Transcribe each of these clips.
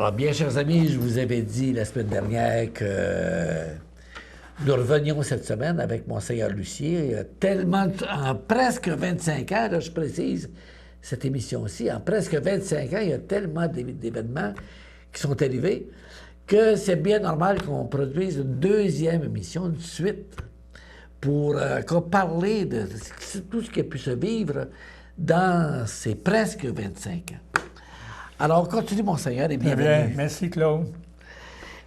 Alors, bien, chers amis, je vous avais dit la semaine dernière que nous revenions cette semaine avec Monseigneur Lucier. Il y a tellement, en presque 25 ans, là, je précise cette émission-ci, en presque 25 ans, il y a tellement d'événements qui sont arrivés que c'est bien normal qu'on produise une deuxième émission, une suite, pour parler de tout ce qui a pu se vivre dans ces presque 25 ans. Alors, on continue, Monseigneur, et bienvenue. Bien, merci, Claude.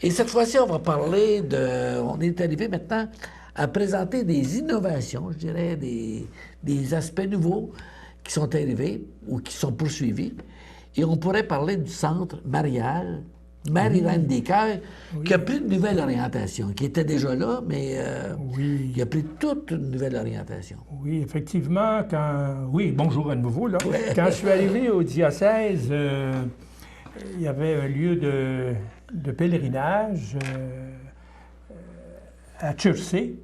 Et cette fois-ci, on va parler de... On est arrivé maintenant à présenter des innovations, je dirais, des aspects nouveaux qui sont arrivés ou qui sont poursuivis. Et on pourrait parler du centre marial, Marie-Reine des Cœurs, qui a pris une nouvelle orientation, qui était déjà là, mais qui a pris toute une nouvelle orientation. Oui, effectivement, Oui, bonjour à nouveau, là. Quand je suis arrivé au diocèse, il y avait un lieu de pèlerinage à Tchersey,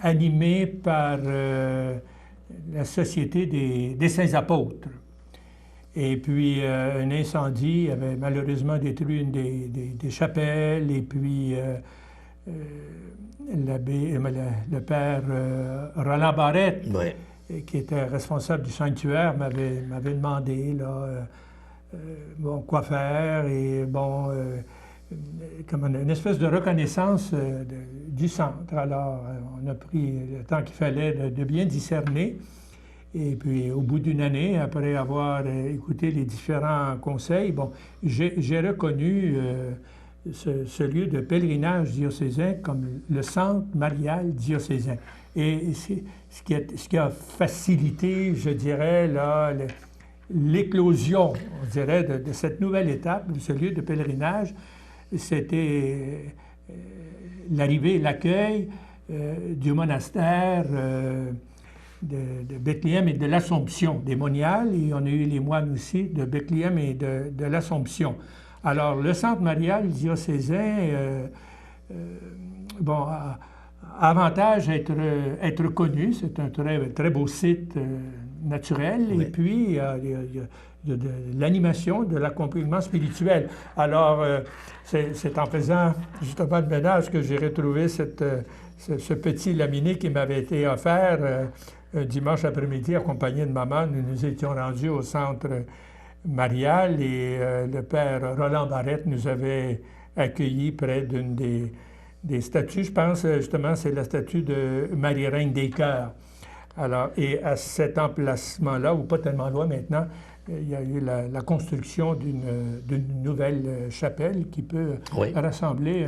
animé par la Société des Saints Apôtres. Et puis, un incendie avait malheureusement détruit une des chapelles, et puis le père Roland Barrette, qui était responsable du sanctuaire, m'avait demandé là, quoi faire, et comme une espèce de reconnaissance du centre. Alors, on a pris le temps qu'il fallait de bien discerner. Et puis, au bout d'une année, après avoir écouté les différents conseils, j'ai reconnu ce lieu de pèlerinage diocésain comme le centre marial diocésain. Et ce qui a facilité, je dirais, là, l'éclosion, on dirait, de cette nouvelle étape, de ce lieu de pèlerinage, c'était l'arrivée, l'accueil du monastère de Bethléem et de l'Assomption, des moniales, et on a eu les moines aussi de Bethléem et de l'Assomption. Alors, le centre marial diocésain, avantage à être connu, c'est un très beau site naturel, et puis il y a de l'animation, de l'accompagnement spirituel. Alors, c'est en faisant justement le ménage que j'ai retrouvé ce petit laminé qui m'avait été offert un dimanche après-midi, accompagné de maman. Nous nous étions rendus au centre marial, et le père Roland Barrette nous avait accueillis près d'une des statues. Je pense justement c'est la statue de Marie-Reine des Cœurs. Alors, et à cet emplacement-là, ou pas tellement loin maintenant, il y a eu la construction d'une nouvelle chapelle qui peut rassembler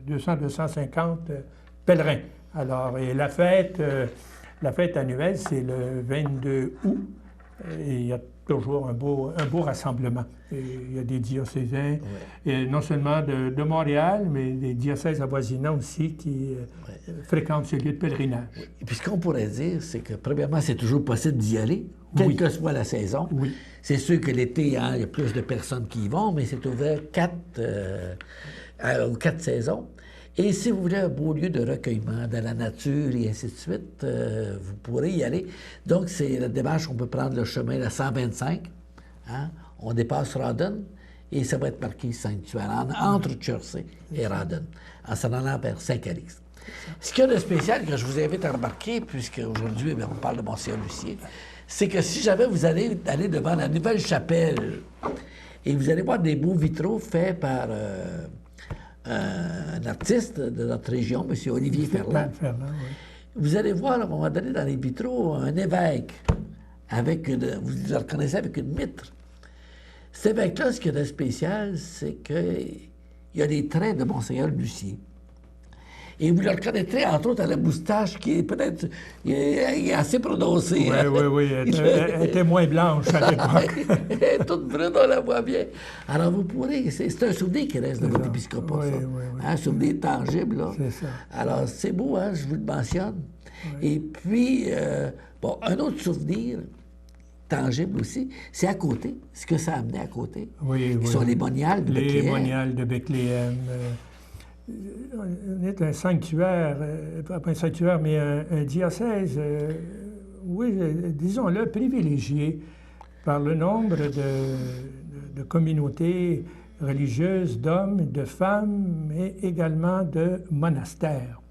200-250 pèlerins. Alors, et la fête annuelle, c'est le 22 août, et il y a toujours un beau rassemblement. Et il y a des diocésains, et non seulement de Montréal, mais des diocèses avoisinants aussi qui fréquentent ce lieu de pèlerinage. Et puis ce qu'on pourrait dire, c'est que premièrement, c'est toujours possible d'y aller, quelle que soit la saison. Oui. C'est sûr que l'été, il y a plus de personnes qui y vont, mais c'est ouvert aux 4 saisons. Et si vous voulez un beau lieu de recueillement dans la nature et ainsi de suite, vous pourrez y aller. Donc, c'est la démarche qu'on peut prendre le chemin, la 125. Hein? On dépasse Rawdon et ça va être marqué sanctuaire entre Tchersey et Rawdon, en s'en allant vers Saint-Calixte. Ce qu'il y a de spécial que je vous invite à remarquer, puisque aujourd'hui on parle de Monseigneur Lucier, c'est que si jamais vous allez aller devant la nouvelle chapelle et vous allez voir des beaux vitraux faits par un artiste de notre région, M. Olivier Ferland. Vous allez voir à un moment donné dans les vitraux un évêque vous le reconnaissez avec une mitre. Cet évêque-là, ce qu'il y a de spécial, c'est qu'il y a les traits de Monseigneur Lucier. Et vous le reconnaîtrez, entre autres, à la moustache qui est peut-être assez prononcée. Oui. Elle était moins blanche à l'époque. Elle est toute brune, on la voit bien. Alors, vous pourrez... C'est un souvenir qui reste de votre épiscopat, ça. Un souvenir tangible, là. C'est ça. Alors, c'est beau, hein, je vous le mentionne. Et puis, un autre souvenir tangible aussi, c'est à côté, ce que ça a amené à côté. Qui sont les moniales de Bethléem. Les moniales de Bethléem. On est un sanctuaire, pas un sanctuaire, mais un diocèse, disons-le, privilégié par le nombre de communautés religieuses, d'hommes, de femmes, mais également de monastères.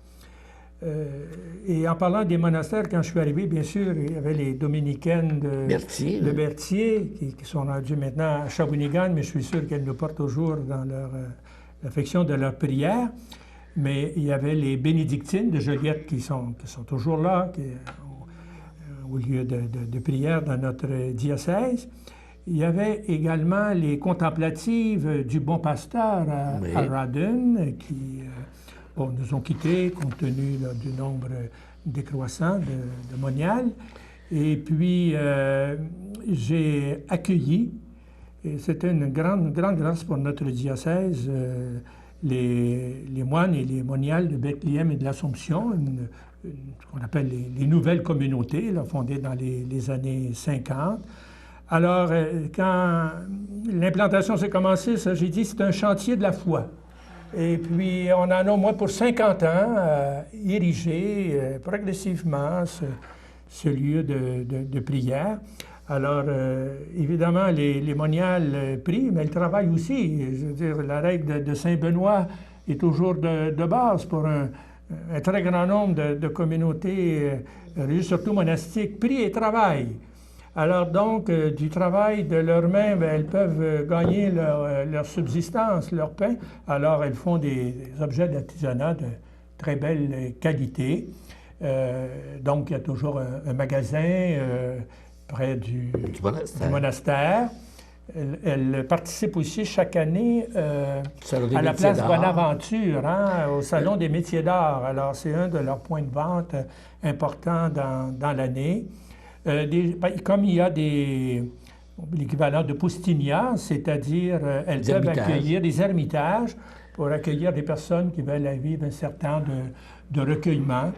Et en parlant des monastères, quand je suis arrivé, bien sûr, il y avait les dominicaines de Berthier, qui sont rendues maintenant à Shawinigan, mais je suis sûr qu'elles nous portent toujours dans l'affection de leur prière. Mais il y avait les bénédictines de Joliette qui sont toujours là, au lieu de prière dans notre diocèse. Il y avait également les contemplatives du Bon Pasteur à Rawdon, qui nous ont quittés compte tenu du nombre décroissant de moniales. Et puis, j'ai accueilli, et c'était une grande grâce pour notre diocèse, les moines et les moniales de Bethléem et de l'Assomption, ce qu'on appelle les nouvelles communautés, là, fondées dans les années 50. Alors, quand l'implantation s'est commencée, ça, j'ai dit, c'est un chantier de la foi. Et puis, on en a au moins pour 50 ans à ériger progressivement ce lieu de prière. Alors, évidemment, les moniales prient, mais elles travaillent aussi. Je veux dire, la règle de Saint-Benoît est toujours de base pour un très grand nombre de communautés religieuses, surtout monastiques, prient et travaillent. Alors donc, du travail de leurs mains, elles peuvent gagner leur subsistance, leur pain. Alors, elles font des objets d'artisanat de très belle qualité. Donc, il y a toujours un magasin près du monastère. Elle participe aussi chaque année à la place Bonaventure, au Salon des métiers d'art. Alors, c'est un de leurs points de vente importants dans l'année. Comme il y a l'équivalent de poustinia, c'est-à-dire elles peuvent accueillir des ermitages pour accueillir des personnes qui veulent vivre un certain temps de recueillement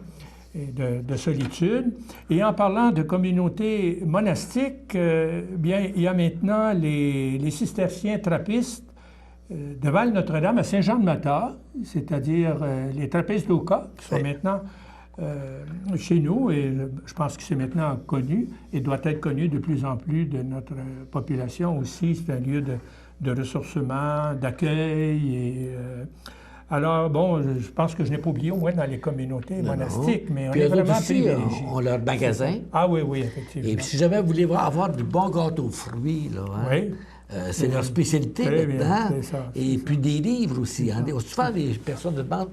et de solitude. Et en parlant de communautés monastiques, bien, il y a maintenant les cisterciens trappistes de Val-Notre-Dame à Saint-Jean-de-Mata, c'est-à-dire les trappistes d'Oka, qui sont maintenant chez nous, et je pense que c'est maintenant connu et doit être connu de plus en plus de notre population aussi. C'est un lieu de ressourcement, d'accueil. Et, alors, bon, je pense que je n'ai pas oublié, au moins dans les communautés monastiques, mais on est vraiment privilégiés. On leur magasin. Ah oui, effectivement. Et puis, si jamais vous voulez avoir du bon gâteau aux fruits, là, c'est leur spécialité maintenant. Et puis des livres aussi. Souvent, les personnes demandent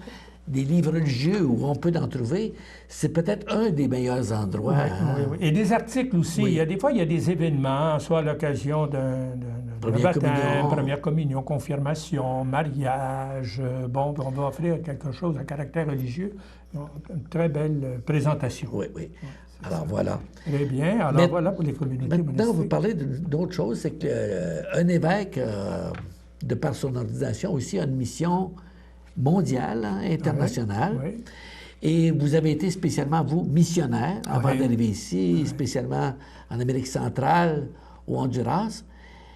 des livres religieux où on peut en trouver, c'est peut-être un des meilleurs endroits. Oui. Et des articles aussi. Oui. Des fois, il y a des événements, soit à l'occasion d'un baptême, première communion, confirmation, mariage. Bon, on va offrir quelque chose à caractère religieux. Une très belle présentation. Oui. Alors, voilà. Très bien. Alors, voilà pour les communautés monastiques. Maintenant, vous parlez d'autre chose, c'est qu'un évêque, de par son ordination aussi, a une mission mondiale, internationale. Oui. Et vous avez été spécialement, vous, missionnaire, avant d'arriver ici, spécialement en Amérique centrale, au Honduras.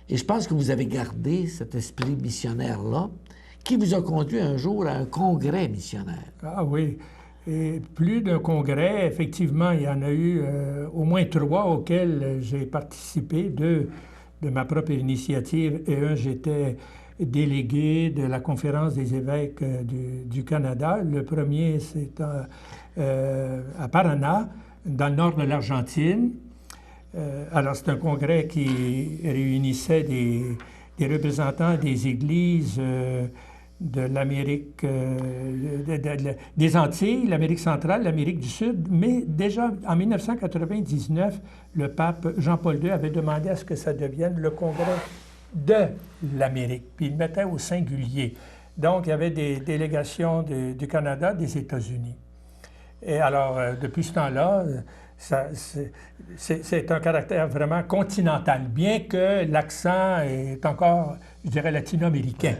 Et je pense que vous avez gardé cet esprit missionnaire-là, qui vous a conduit un jour à un congrès missionnaire. Ah oui. Et plus d'un congrès, effectivement, il y en a eu au moins 3 auxquels j'ai participé, 2 de ma propre initiative, et un, j'étais délégué de la Conférence des évêques du Canada. Le premier, c'est à Paraná, dans le nord de l'Argentine. Alors, c'est un congrès qui réunissait des représentants des églises de l'Amérique, des Antilles, l'Amérique centrale, l'Amérique du Sud. Mais déjà, en 1999, le pape Jean-Paul II avait demandé à ce que ça devienne le congrès de l'Amérique, puis il mettait au singulier. Donc, il y avait des délégations du Canada, des États-Unis. Et alors, depuis ce temps-là, c'est un caractère vraiment continental, bien que l'accent est encore, je dirais, latino-américain.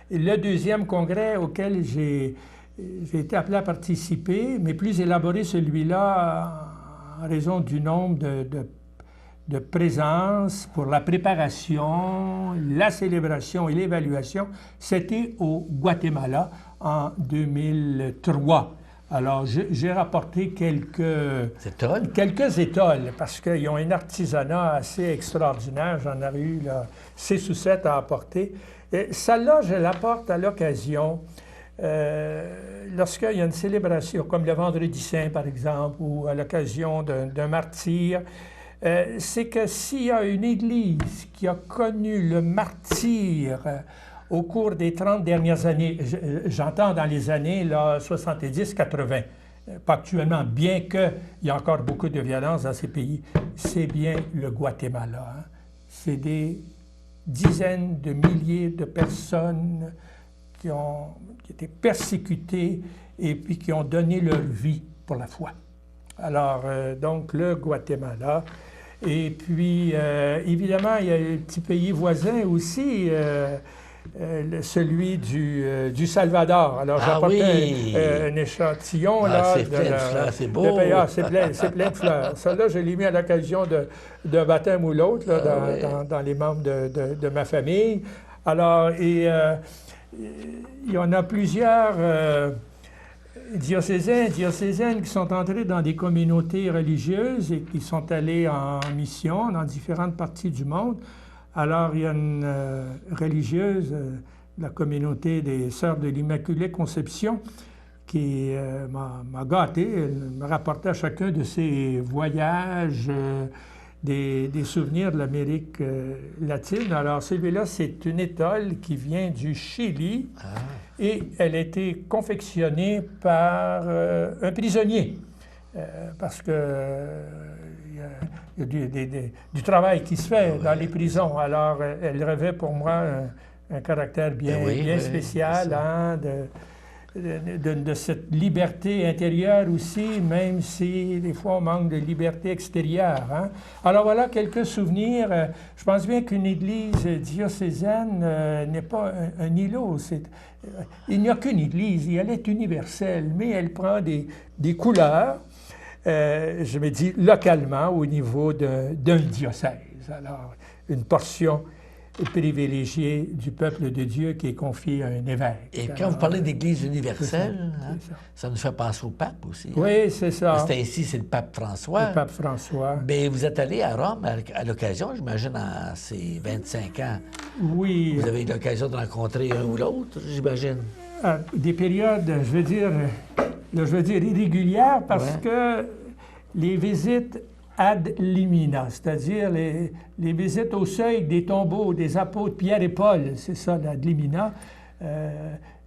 Et le deuxième congrès auquel j'ai été appelé à participer, mais plus élaboré celui-là en raison du nombre de présence pour la préparation, la célébration et l'évaluation, c'était au Guatemala en 2003. Alors, j'ai rapporté quelques étoles, parce qu'ils ont un artisanat assez extraordinaire. J'en ai eu là, 6 ou 7 à apporter. Et celle-là, je l'apporte à l'occasion, lorsqu'il y a une célébration, comme le Vendredi Saint, par exemple, ou à l'occasion d'un martyre. C'est que s'il y a une Église qui a connu le martyre au cours des 30 dernières années, j'entends dans les années 70-80, pas actuellement, bien qu'il y a encore beaucoup de violence dans ces pays, c'est bien le Guatemala. Hein. C'est des dizaines de milliers de personnes qui ont été persécutées et puis qui ont donné leur vie pour la foi. Alors, donc, le Guatemala. Et puis, évidemment, il y a les petits pays voisins aussi, celui du Salvador. Alors, j'apportais un échantillon. C'est beau. C'est plein de fleurs. Ça, là, je l'ai mis à l'occasion d'un baptême ou l'autre dans les membres de ma famille. Alors, il y en a plusieurs diocésaines qui sont entrés dans des communautés religieuses et qui sont allés en mission dans différentes parties du monde. Alors, il y a une religieuse de la communauté des Sœurs de l'Immaculée Conception qui m'a gâté. Elle me rapportait à chacun de ses voyages des souvenirs de l'Amérique latine. Alors, celui-là, c'est une étole qui vient du Chili. Et elle a été confectionnée par un prisonnier, parce que il y a du travail qui se fait dans les prisons. Alors, elle revêt pour moi un caractère bien spécial, hein, de cette liberté intérieure aussi, même si des fois on manque de liberté extérieure. Hein. Alors voilà quelques souvenirs. Je pense bien qu'une église diocésaine n'est pas un îlot. Il n'y a qu'une église, elle est universelle, mais elle prend des couleurs, je me dis, localement au niveau d'un diocèse. Alors, une portion privilégié du peuple de Dieu qui est confié à un évêque. Et quand vous parlez d'Église universelle, ça nous fait penser au pape aussi. Oui, c'est ça. C'est ainsi, c'est le pape François. Le pape François. Mais vous êtes allé à Rome à l'occasion, j'imagine, en ces 25 ans. Oui. Vous avez eu l'occasion de rencontrer un ou l'autre, j'imagine. Des périodes, je veux dire irrégulières, parce que les visites ad limina, c'est-à-dire les visites au seuil des tombeaux des apôtres Pierre et Paul, c'est ça, l'ad limina.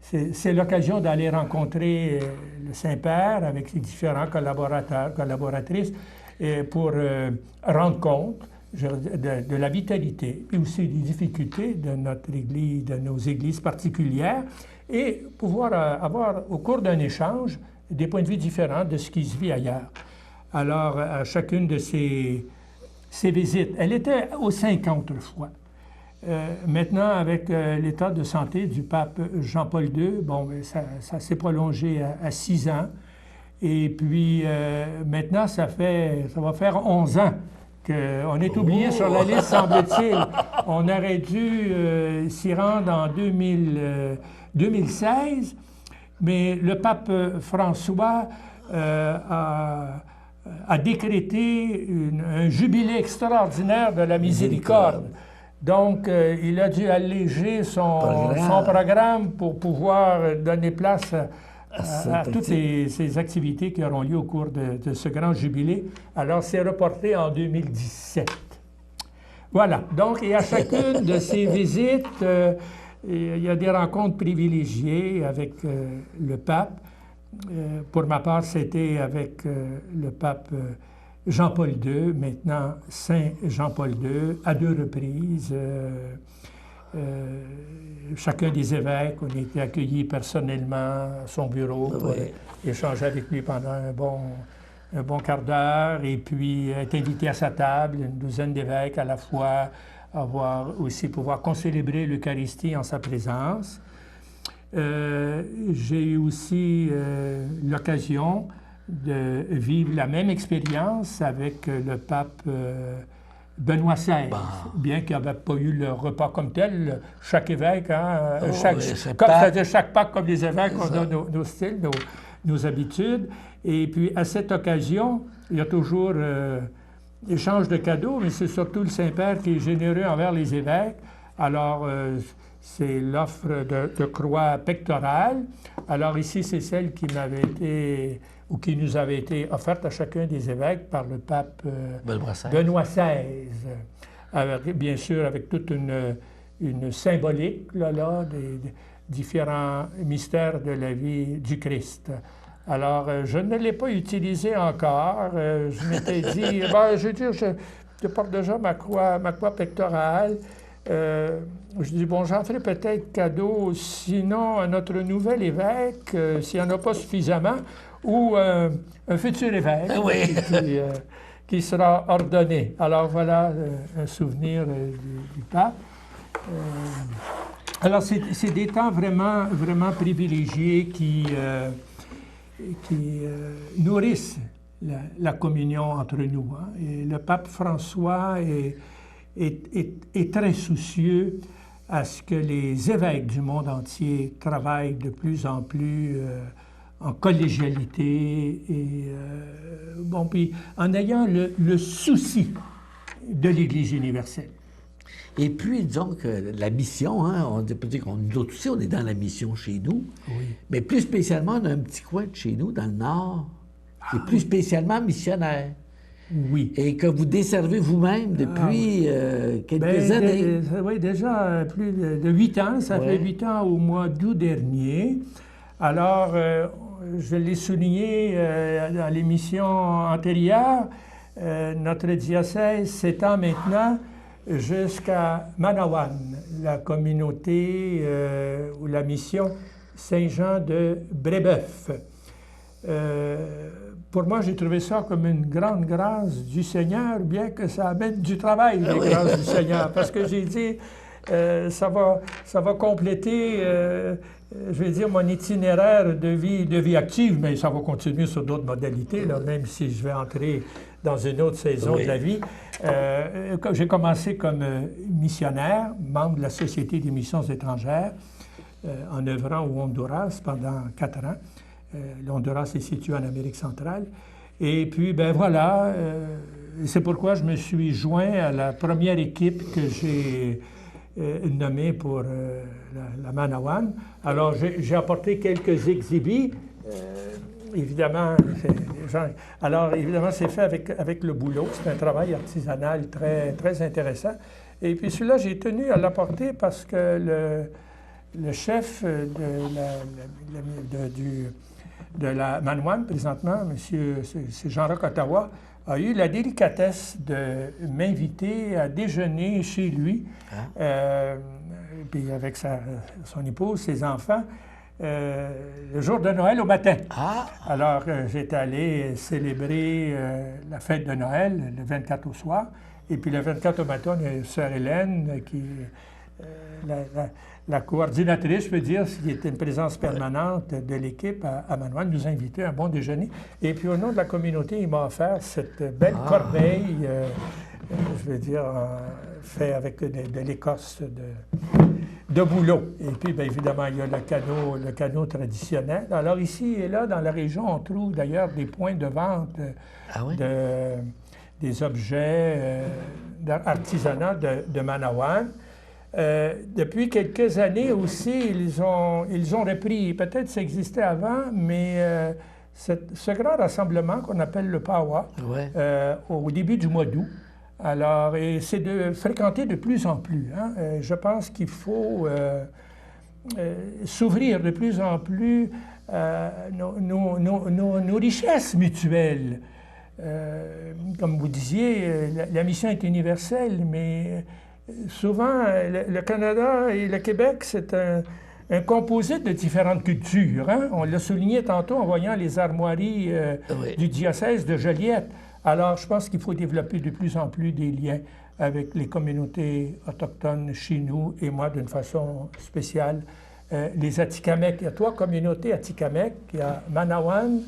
C'est l'occasion d'aller rencontrer le Saint-Père avec ses différents collaborateurs, collaboratrices, pour rendre compte de la vitalité et aussi des difficultés de notre Église, de nos églises particulières, et pouvoir avoir, au cours d'un échange, des points de vue différents de ce qui se vit ailleurs. Alors, à chacune de ces visites, elle était aux 50 fois. Maintenant, avec l'état de santé du pape Jean-Paul II, bon, ça s'est prolongé à 6 ans. Et puis, maintenant, ça va faire 11 ans qu'on est oublié sur la liste, semble-t-il. On aurait dû s'y rendre en 2016, mais le pape François a décrété un jubilé extraordinaire de la miséricorde. Donc, il a dû alléger son programme pour pouvoir donner place à toutes ces activités qui auront lieu au cours de ce grand jubilé. Alors, c'est reporté en 2017. Voilà. Donc, et à chacune de ces visites, il y a des rencontres privilégiées avec le pape. Pour ma part, c'était avec le pape Jean-Paul II, maintenant Saint Jean-Paul II, à 2 reprises. Chacun des évêques, on a été accueillis personnellement à son bureau pour échanger avec lui pendant un bon quart d'heure, et puis être invité à sa table, une douzaine d'évêques à la fois, pouvoir concélébrer l'Eucharistie en sa présence. J'ai eu aussi l'occasion de vivre la même expérience avec le pape Benoît XVI, bien qu'il n'y avait pas eu le repas comme tel. Chaque évêque, chaque Pâques, comme les évêques, on a nos styles, nos habitudes. Et puis, à cette occasion, il y a toujours échange de cadeaux, mais c'est surtout le Saint-Père qui est généreux envers les évêques. Alors, c'est l'offre de croix pectorale. Alors ici, c'est celle qui m'avait été, ou qui nous avait été offerte à chacun des évêques par le pape Benoît XVI. Bien sûr, avec toute une symbolique des différents mystères de la vie du Christ. Alors, je ne l'ai pas utilisé encore. Je m'étais dit, je veux dire, je porte déjà ma croix pectorale. Je dis, bon, j'en ferai peut-être cadeau, sinon à notre nouvel évêque, s'il n'y en a pas suffisamment, ou un futur évêque qui sera ordonné. Alors voilà un souvenir du pape. Alors c'est des temps vraiment, vraiment privilégiés qui nourrissent la communion entre nous. Hein. Et le pape François est très soucieux à ce que les évêques du monde entier travaillent de plus en plus en collégialité et puis en ayant le souci de l'Église universelle. Et puis, disons que la mission, hein, on peut dire qu'on nous autres aussi, on est dans la mission chez nous, mais plus spécialement, on a un petit coin de chez nous, dans le Nord, qui est plus spécialement missionnaire. Oui. Et que vous desservez vous-même depuis quelques années. Oui, déjà plus de 8 ans. Ça fait 8 ans au mois d'août dernier. Alors, je l'ai souligné dans l'émission antérieure, notre diocèse s'étend maintenant jusqu'à Manawan, la communauté ou la mission Saint-Jean de Brébeuf. Pour moi, j'ai trouvé ça comme une grande grâce du Seigneur, bien que ça amène du travail, les grâces du Seigneur, parce que j'ai dit, ça va compléter, je vais dire, mon itinéraire de vie active, mais ça va continuer sur d'autres modalités, là, même si je vais entrer dans une autre saison de la vie. J'ai commencé comme missionnaire, membre de la Société des missions étrangères, en œuvrant au Honduras pendant 4 ans. Le Honduras est situé en Amérique centrale. Et puis, c'est pourquoi je me suis joint à la première équipe que j'ai nommée pour la Manawan. Alors, j'ai apporté quelques exhibits. Évidemment, c'est fait avec le boulot. C'est un travail artisanal très, très intéressant. Et puis, celui-là, j'ai tenu à l'apporter parce que le chef de la Manawan, présentement, c'est Jean-Roch Ottawa, a eu la délicatesse de m'inviter à déjeuner chez lui, puis avec son épouse, ses enfants, le jour de Noël au matin. Alors, j'étais allé célébrer la fête de Noël le 24 au soir, et puis le 24 au matin, il y a Sœur Hélène qui... La coordinatrice, je peux dire, qui était une présence permanente de l'équipe à Manawan, nous a invités à un bon déjeuner. Et puis, au nom de la communauté, il m'a offert cette belle corbeille, je veux dire, fait avec de l'écorce de bouleau. Et puis, bien évidemment, il y a le canot traditionnel. Alors, ici et là, dans la région, on trouve d'ailleurs des points de vente des objets artisanaux de Manawan. Depuis quelques années aussi, ils ont repris, peut-être ça existait avant, mais ce grand rassemblement qu'on appelle le PAWA, au début du mois d'août. Alors, et c'est de fréquenter de plus en plus. Hein. Je pense qu'il faut s'ouvrir de plus en plus à nos richesses mutuelles. Comme vous disiez, la mission est universelle, mais... Souvent, le Canada et le Québec, c'est un composite de différentes cultures. Hein? On l'a souligné tantôt en voyant les armoiries du diocèse de Joliette. Alors, je pense qu'il faut développer de plus en plus des liens avec les communautés autochtones chez nous et moi, d'une façon spéciale, les Atikamekw. Il y a 3 communautés Atikamekw. Il y a Manawan,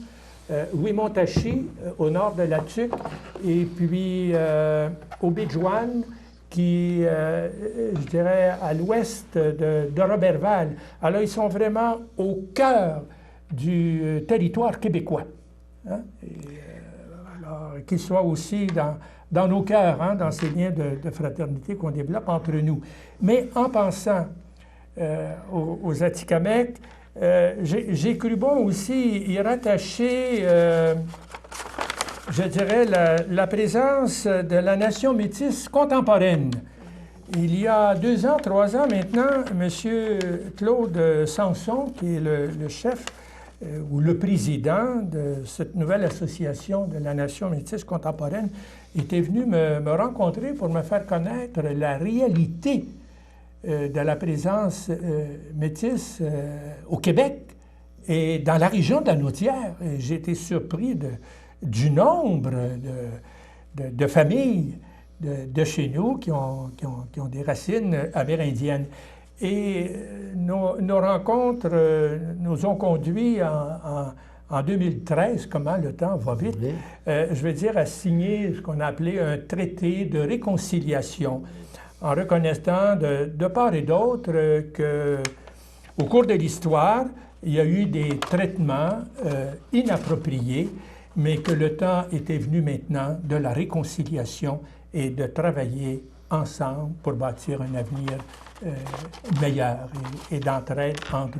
Wimontashi, au nord de la Tuque, et puis Obidjouan, qui, je dirais, à l'ouest de Roberval. Alors, ils sont vraiment au cœur du territoire québécois. Hein? Alors, qu'il soit aussi dans nos cœurs, hein, dans ces liens de fraternité qu'on développe entre nous. Mais en pensant aux Atikamekw, j'ai cru bon aussi y rattacher, je dirais, la présence de la nation métisse contemporaine. Il y a 2 ans, 3 ans maintenant, M. Claude Sanson, qui est le chef ou le président de cette nouvelle association de la nation métisse contemporaine, était venu me rencontrer pour me faire connaître la réalité de la présence métisse au Québec et dans la région de la Naudière. J'ai été surpris du nombre de familles de chez nous qui ont des racines amérindiennes. Et nos rencontres nous ont conduits en 2013, comment le temps va vite, oui. Je veux dire, à signer ce qu'on a appelé un traité de réconciliation, en reconnaissant de part et d'autre qu'au cours de l'histoire, il y a eu des traitements inappropriés, mais que le temps était venu maintenant de la réconciliation et de travailler ensemble pour bâtir un avenir meilleur et d'entraide entre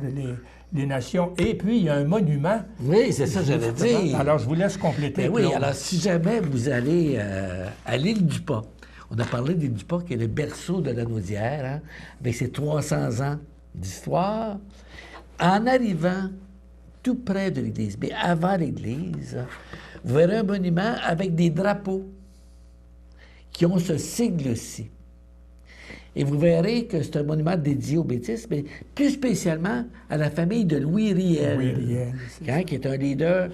les nations. Et puis, il y a un monument. Oui, c'est ça que j'allais dire. Alors, je vous laisse compléter. Oui, alors si jamais vous allez à l'île du Pas, on a parlé de l'île du Pas, qui est le berceau de la Naudière, hein, avec ses 300 ans d'histoire. En arrivant tout près de l'église, mais avant l'église, vous verrez un monument avec des drapeaux qui ont ce sigle-ci. Et vous verrez que c'est un monument dédié au Métis, mais plus spécialement à la famille de Louis Riel, qui est un leader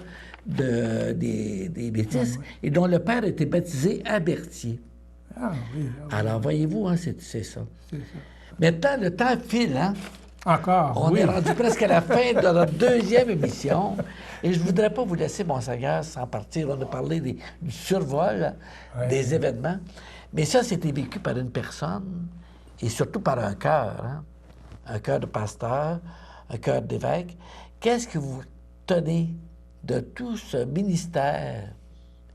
des Métis, et dont le père était baptisé à Berthier. Ah oui. Alors, voyez-vous, hein, c'est ça. Maintenant, le temps file, hein? Encore, On est rendu presque à la fin de notre 2e émission. Et je ne voudrais pas vous laisser, Monseigneur, sans partir. On a parlé du survol des événements. Mais ça, c'était vécu par une personne et surtout par un cœur. Hein? Un cœur de pasteur, un cœur d'évêque. Qu'est-ce que vous tenez de tout ce ministère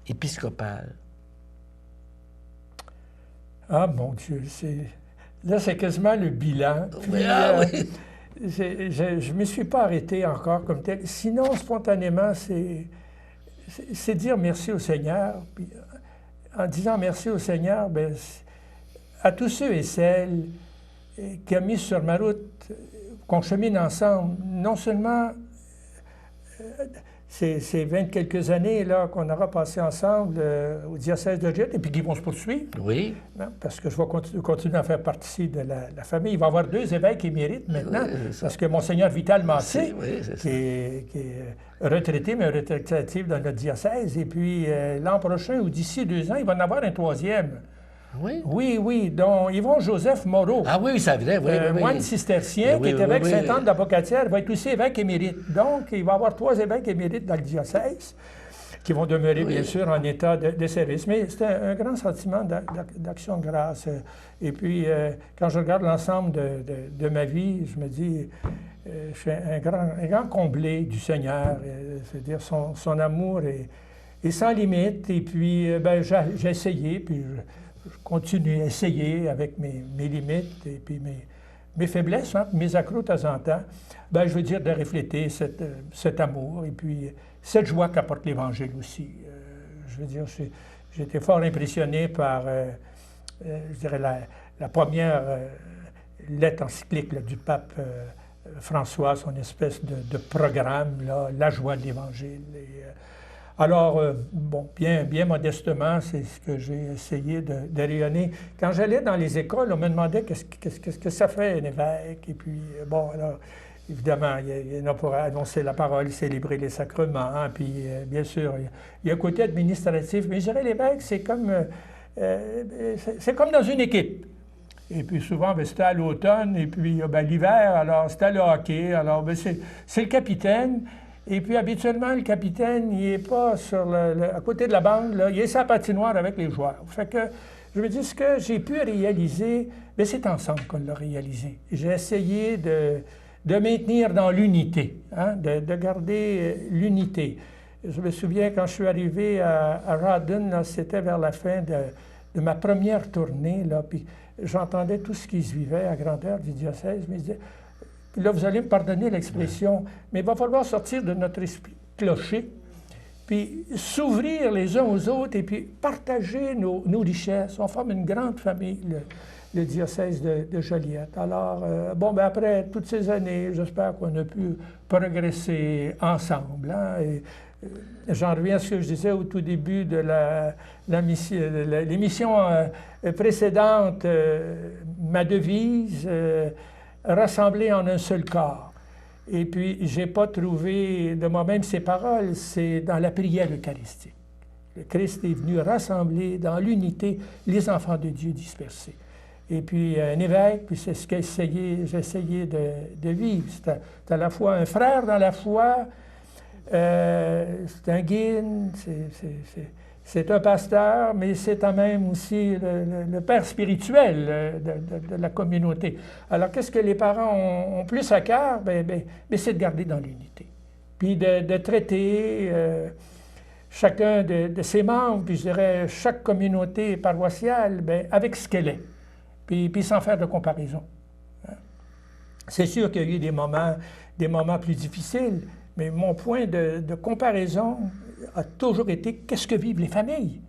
épiscopal? Ah, mon Dieu, là, c'est quasiment le bilan. Puis, oui. Je ne me suis pas arrêté encore comme tel. Sinon, spontanément, c'est dire merci au Seigneur. Puis, en disant merci au Seigneur, bien, à tous ceux et celles qui ont mis sur ma route, qu'on chemine ensemble, non seulement ces 20 quelques années là, qu'on aura passé ensemble au diocèse de Joliette et puis qui vont se poursuivre. Oui. Non, parce que je vais continuer à faire partie de la famille. Il va y avoir 2 évêques émérites maintenant, parce que Monseigneur Vital Massé, qui est retraité, mais retraité actif dans notre diocèse, et puis l'an prochain, ou d'ici 2 ans, il va en avoir un 3e. Oui? Oui, dont Yvon Joseph Moreau. Ah oui, ça vrai, oui. Moine cistercien qui est évêque Sainte-Anne d'Apocatière, va être aussi évêque émérite. Donc, il va y avoir 3 évêques émérites dans le diocèse qui vont demeurer, bien sûr, en état de service. Mais c'est un grand sentiment d'action de grâce. Et puis, quand je regarde l'ensemble de ma vie, je me dis, je suis un grand comblé du Seigneur. C'est-à-dire, son amour est sans limite. Et puis, j'ai essayé, puis je continue à essayer avec mes limites et puis mes faiblesses, hein, mes accros de temps en temps, je veux dire de refléter cet amour et puis cette joie qu'apporte l'Évangile aussi. Je veux dire, j'ai été fort impressionné par, je dirais, la première lettre encyclique là, du pape François, son espèce de programme, là, la joie de l'Évangile. Alors, bien modestement, c'est ce que j'ai essayé de rayonner. Quand j'allais dans les écoles, on me demandait qu'est-ce que ça fait un évêque. Et puis, alors, évidemment, il y en a pour annoncer la parole, célébrer les sacrements. Hein, puis, bien sûr, il y a un côté administratif. Mais je dirais, l'évêque, c'est comme dans une équipe. Et puis souvent, c'était à l'automne. Et puis, l'hiver, alors, c'était le hockey. Alors, c'est le capitaine. Et puis, habituellement, le capitaine, il n'est pas à côté de la bande, là, il est sur la patinoire avec les joueurs. Fait que, je veux dire, ce que j'ai pu réaliser, c'est ensemble qu'on l'a réalisé. J'ai essayé de maintenir dans l'unité, hein, de garder l'unité. Je me souviens quand je suis arrivé à Rawdon, c'était vers la fin de ma première tournée, là, puis j'entendais tout ce qui se vivait à grandeur du diocèse, mais je disais, puis là, vous allez me pardonner l'expression, mais il va falloir sortir de notre esprit clocher, puis s'ouvrir les uns aux autres et puis partager nos richesses. On forme une grande famille, le diocèse de Joliette. Alors, après toutes ces années, j'espère qu'on a pu progresser ensemble. Hein, et, j'en reviens à ce que je disais au tout début de l'émission précédente, ma devise, rassembler en un seul corps. Et puis, je n'ai pas trouvé de moi-même ces paroles, c'est dans la prière eucharistique. Le Christ est venu rassembler dans l'unité les enfants de Dieu dispersés. Et puis, un évêque, puis c'est ce que j'ai essayé de vivre. C'est à la fois un frère dans la foi, c'est un guide, c'est un pasteur, mais c'est quand même aussi le père spirituel de la communauté. Alors, qu'est-ce que les parents ont plus à cœur? C'est de garder dans l'unité. Puis de traiter chacun de ses membres, puis je dirais chaque communauté paroissiale, avec ce qu'elle est, puis sans faire de comparaison. C'est sûr qu'il y a eu des moments plus difficiles, mais mon point de comparaison a toujours été qu'est-ce que vivent les familles.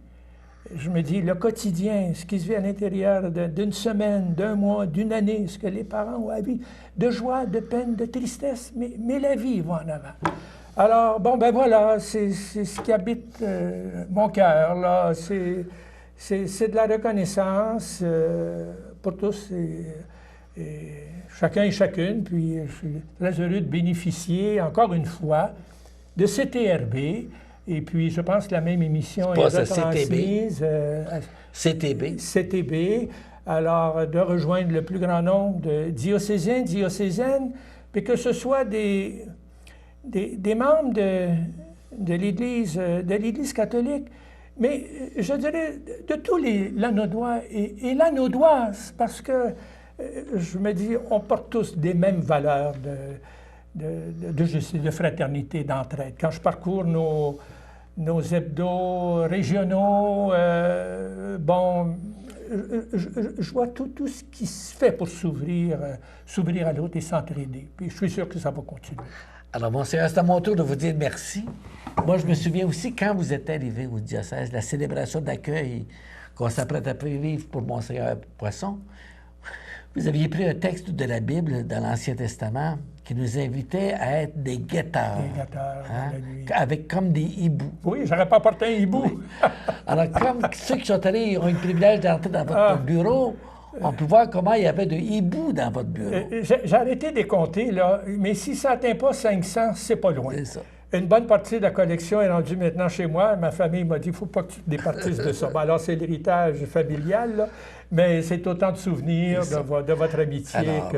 Je me dis, le quotidien, ce qui se vit à l'intérieur d'une semaine, d'un mois, d'une année, ce que les parents ont à vivre, de joie, de peine, de tristesse, mais la vie va en avant. Alors, voilà, c'est ce qui habite mon cœur, là. C'est de la reconnaissance pour tous et chacun et chacune. Puis je suis très heureux de bénéficier, encore une fois, de CTRB. Et puis, je pense que la même émission est retransmise. CTB. Alors, de rejoindre le plus grand nombre de diocésaines, puis que ce soit des membres de l'Église catholique, mais je dirais de tous l'anaudois et l'anaudoise, parce que je me dis, on porte tous des mêmes valeurs de fraternité, d'entraide. Quand je parcours nos hebdos régionaux, je vois tout ce qui se fait pour s'ouvrir à l'autre et s'entraider. Puis je suis sûr que ça va continuer. Alors, Monseigneur, c'est à mon tour de vous dire merci. Moi, je me souviens aussi, quand vous êtes arrivé au diocèse, la célébration d'accueil qu'on s'apprête à vivre pour Monseigneur Poisson, vous aviez pris un texte de la Bible dans l'Ancien Testament qui nous invitait à être des guetteurs. Des guetteurs, hein? la nuit. Avec comme des hiboux. Oui, j'aurais pas porté un hibou. Oui. Alors, comme ceux qui sont allés ont eu le privilège d'entrer dans votre bureau, on peut voir comment il y avait de hiboux dans votre bureau. J'ai arrêté de les compter, là, mais si ça n'atteint pas 500, c'est pas loin. C'est ça. Une bonne partie de la collection est rendue maintenant chez moi. Ma famille m'a dit, il ne faut pas que tu te départisses de ça. Alors, c'est l'héritage familial, là, mais c'est autant de souvenirs de votre amitié. Alors,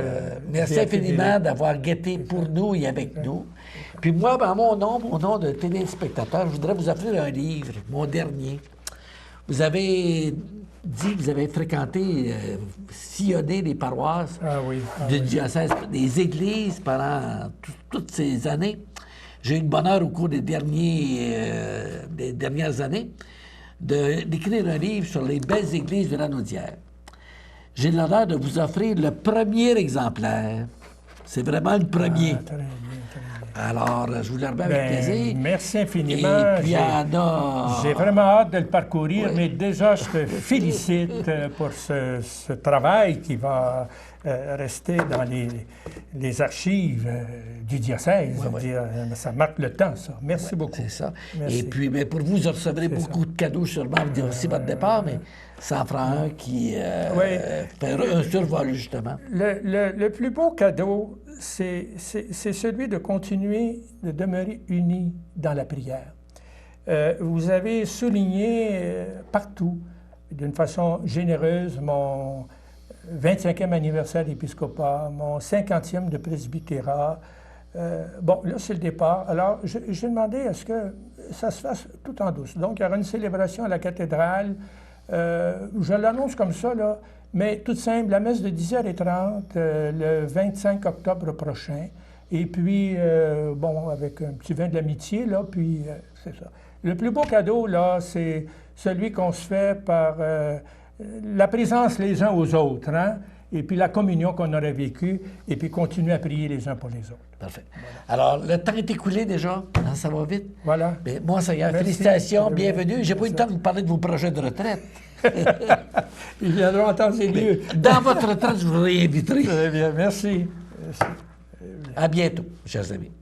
merci infiniment d'avoir guetté pour nous et avec nous. Puis moi, en mon nom de téléspectateur, je voudrais vous offrir un livre, mon dernier. Vous avez dit que vous avez fréquenté, sillonné les paroisses du diocèse, des églises pendant toutes ces années. J'ai eu le bonheur au cours des dernières années d'écrire un livre sur les belles églises de Lanaudière. J'ai l'honneur de vous offrir le premier exemplaire. C'est vraiment le premier. Très bien, très bien. Alors, je vous le remets avec plaisir. Merci infiniment. Et puis, j'ai vraiment hâte de le parcourir, mais déjà, je te félicite pour ce travail qui va rester dans les archives du diocèse. Ça marque le temps, ça. Merci beaucoup. C'est ça. Merci. Et puis, mais pour vous recevrez beaucoup de cadeaux sûrement aussi votre départ, mais ça en fera un qui fait un survol, justement. Le plus beau cadeau, c'est celui de continuer de demeurer unis dans la prière. Vous avez souligné partout, d'une façon généreuse, mon 25e anniversaire d'épiscopat, mon 50e de presbytérat. Là, c'est le départ. Alors, j'ai demandé à ce que ça se fasse tout en douce. Donc, il y aura une célébration à la cathédrale. Je l'annonce comme ça, là, Mais tout simple, la messe de 10h30 le 25 octobre prochain. Et puis, bon, avec un petit vin de l'amitié, là, puis c'est ça. Le plus beau cadeau, là, c'est celui qu'on se fait par la présence les uns aux autres, hein? Et puis la communion qu'on aurait vécue, et puis continuer à prier les uns pour les autres. Parfait. Voilà. Alors, le temps est écoulé déjà, hein, ça va vite. Voilà. Mais, Monseigneur, félicitations, bienvenue. J'ai pas eu le temps de vous parler de vos projets de retraite. Ils viendront en temps et lieu. Dans votre retraite, je vous réinviterai. Très bien, merci. À bientôt, chers amis.